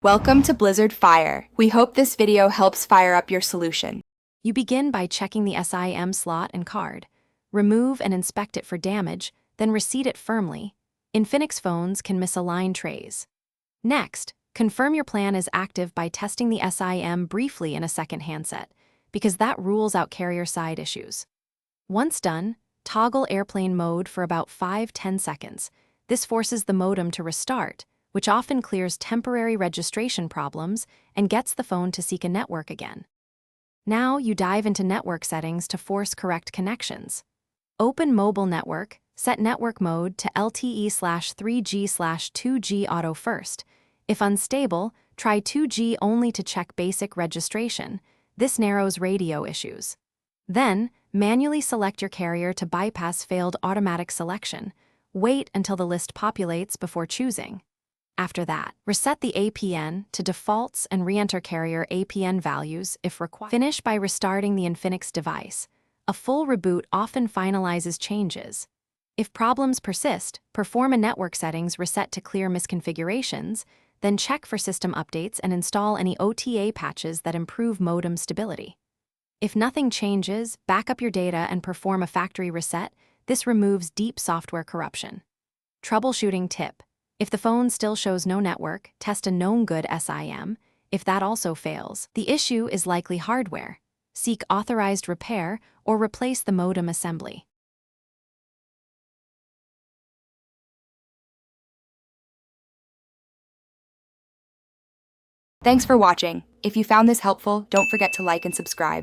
Welcome to Blizzard Fire. We hope this video helps fire up your solution. You begin by checking the SIM slot and card. Remove and inspect it for damage, then reseat it firmly. Infinix phones can misalign trays. Next, confirm your plan is active by testing the SIM briefly in a second handset, because that rules out carrier-side issues. Once done, toggle airplane mode for about 5–10 seconds. This forces the modem to restart, which often clears temporary registration problems and gets the phone to seek a network again. Now you dive into network settings to force correct connections. Open Mobile Network, set network mode to LTE/3G/2G auto first. If unstable, try 2G only to check basic registration. This narrows radio issues. Then, manually select your carrier to bypass failed automatic selection. Wait until the list populates before choosing. After that, reset the APN to defaults and re-enter carrier APN values if required. Finish by restarting the Infinix device. A full reboot often finalizes changes. If problems persist, perform a network settings reset to clear misconfigurations, then check for system updates and install any OTA patches that improve modem stability. If nothing changes, back up your data and perform a factory reset. This removes deep software corruption. Troubleshooting tip. If the phone still shows no network, test a known good SIM. If that also fails, the issue is likely hardware. Seek authorized repair or replace the modem assembly. Thanks for watching. If you found this helpful, don't forget to like and subscribe.